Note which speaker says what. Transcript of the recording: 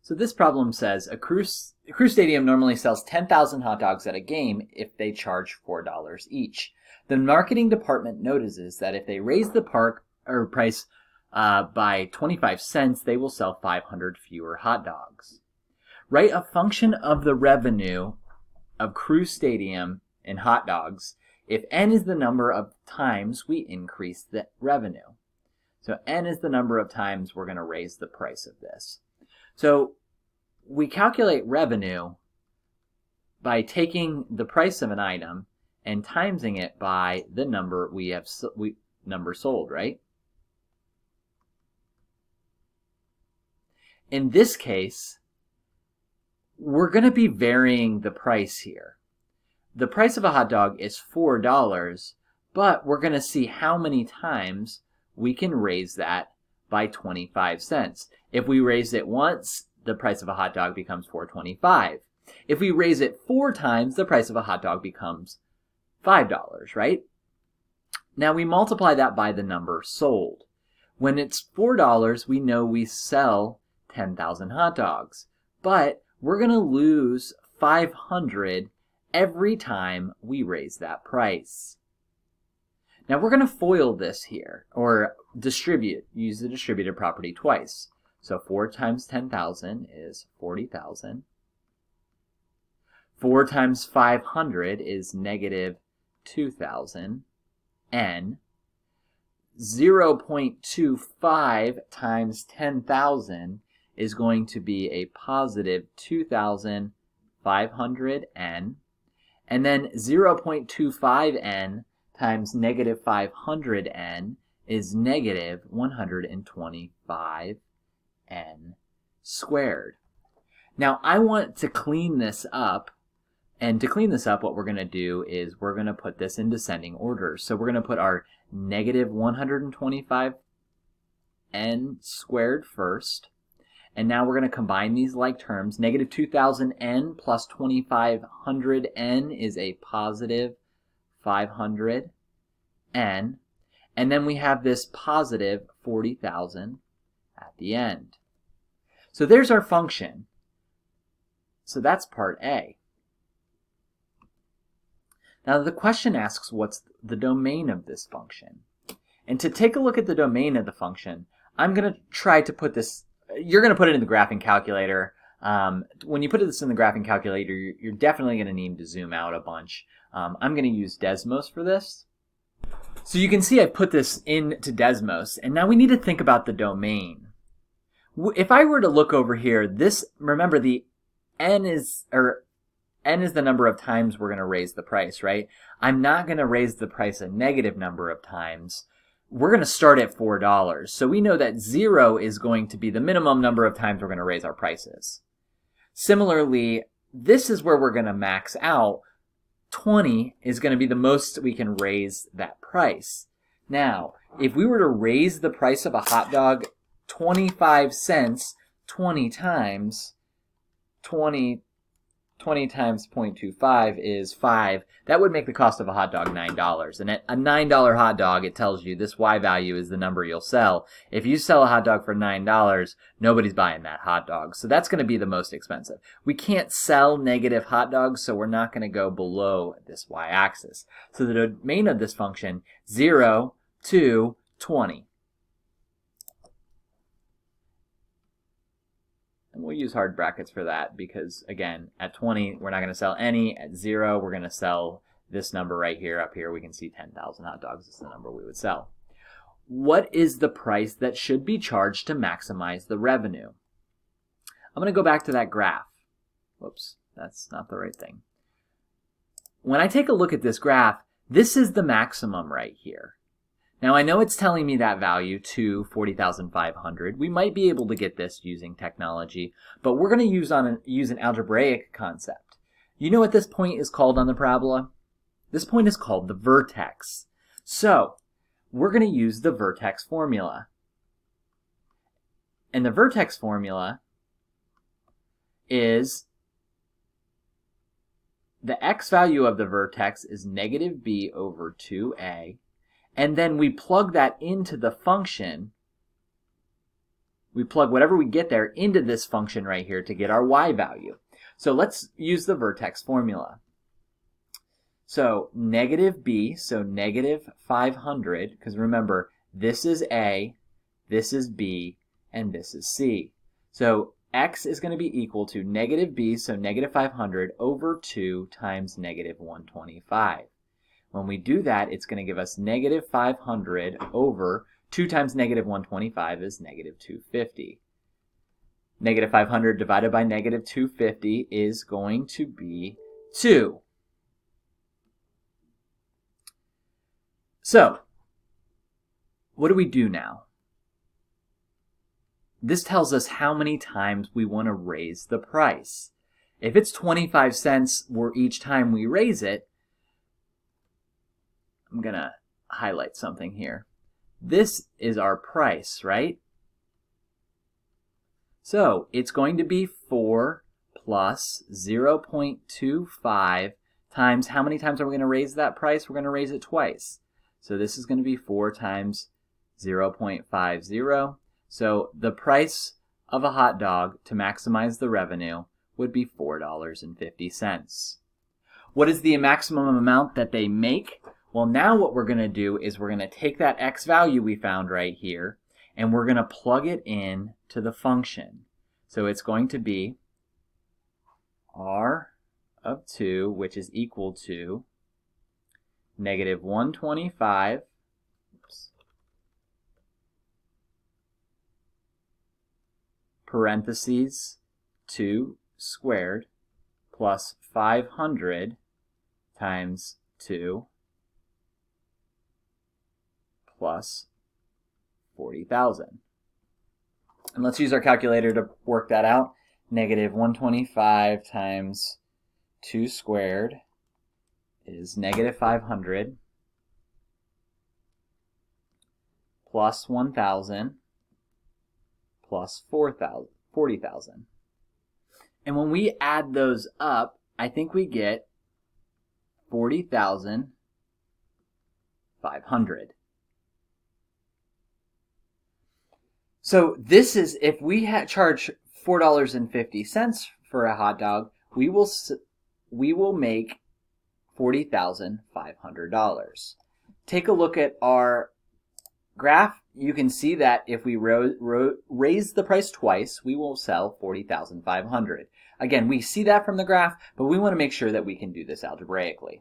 Speaker 1: So this problem says a Crew Stadium normally sells 10,000 hot dogs at a game if they charge $4 each. The marketing department notices that if they raise the price by 25 cents, they will sell 500 fewer hot dogs. Write a function of the revenue of Crew Stadium in hot dogs if n is the number of times we increase the revenue. So n is the number of times we're going to raise the price of this. So we calculate revenue by taking the price of an item and timesing it by the number number sold, right? In this case, we're going to be varying the price here. The price of a hot dog is $4, but we're going to see how many times we can raise that by 25 cents. If we raise it once, the price of a hot dog becomes $4.25. If we raise it 4 times, the price of a hot dog becomes $5, right? Now we multiply that by the number sold. When it's $4, we know we sell 10,000 hot dogs, but we're going to lose 500 every time we raise that price. Now we're going to FOIL this here, or use the distributive property twice. So 4 times 10,000 is 40,000. 4 times 500 is negative 2,000. N. 0.25 times 10,000 is going to be a positive 2,500 N. And then 0.25 N times negative 500 N is negative 125 N squared. Now I want to clean this up, and to clean this up what we're going to do is we're going to put this in descending order. So we're going to put our negative 125 N squared first, and now we're going to combine these like terms. Negative 2,000 N plus 2,500 N is a positive 500 N, and then we have this positive 40,000 at the end. So there's our function. So that's part A. Now the question asks what's the domain of this function. And to take a look at the domain of the function, I'm going to try to put this, you're going to put it in the graphing calculator. When you put this in the graphing calculator, you're definitely going to need to zoom out a bunch. I'm going to use Desmos for this. So you can see I put this into Desmos, and now we need to think about the domain. If I were to look over here, remember the n is the number of times we're going to raise the price, right? I'm not going to raise the price a negative number of times. We're going to start at $4. So we know that 0 is going to be the minimum number of times we're going to raise our prices. Similarly, this is where we're going to max out. 20 is going to be the most we can raise that price. Now, if we were to raise the price of a hot dog 25 cents 20 times, 20 times 0.25 is 5. That would make the cost of a hot dog $9. And at a $9 hot dog, it tells you this Y value is the number you'll sell. If you sell a hot dog for $9, nobody's buying that hot dog. So that's going to be the most expensive. We can't sell negative hot dogs, so we're not going to go below this Y-axis. So the domain of this function, 0 to 20. And we'll use hard brackets for that because, again, at 20, we're not going to sell any. At 0, we're going to sell this number right here. Up here, we can see 10,000 hot dogs is the number we would sell. What is the price that should be charged to maximize the revenue? I'm going to go back to that graph. Whoops, that's not the right thing. When I take a look at this graph, this is the maximum right here. Now I know it's telling me that value to 40,500. We might be able to get this using technology, but we're going to use an algebraic concept. You know what this point is called on the parabola? This point is called the vertex. So we're going to use the vertex formula. And the vertex formula is the x value of the vertex is negative b over 2a. And then we plug that into the function We plug whatever we get there into this function right here to get our y value. So let's use the vertex formula. So negative b, so negative 500, because remember, this is a, this is b, and this is c. So x is going to be equal to negative b, so negative 500, over 2 times negative 125. When we do that, it's going to give us negative 500 over 2 times negative 125 is negative 250. Negative 500 divided by negative 250 is going to be 2. So, what do we do now? This tells us how many times we want to raise the price. If it's 25 cents each time we raise it, I'm going to highlight something here. This is our price, right? So it's going to be 4 plus 0.25 times, how many times are we going to raise that price? We're going to raise it twice. So this is going to be 4 times 0.50. So the price of a hot dog to maximize the revenue would be $4.50. What is the maximum amount that they make? Well, now what we're going to do is we're going to take that x value we found right here, and we're going to plug it in to the function. So it's going to be r of 2, which is equal to negative 125 parentheses 2 squared plus 500 times 2 plus 40,000. And let's use our calculator to work that out. Negative 125 times 2 squared is negative 500 plus 1,000 plus 40,000. And when we add those up, I think we get 40,500. So this is, if we charge $4.50 for a hot dog, we will make $40,500. Take a look at our graph. You can see that if we raise the price twice, we will sell $40,500. Again, we see that from the graph, but we want to make sure that we can do this algebraically.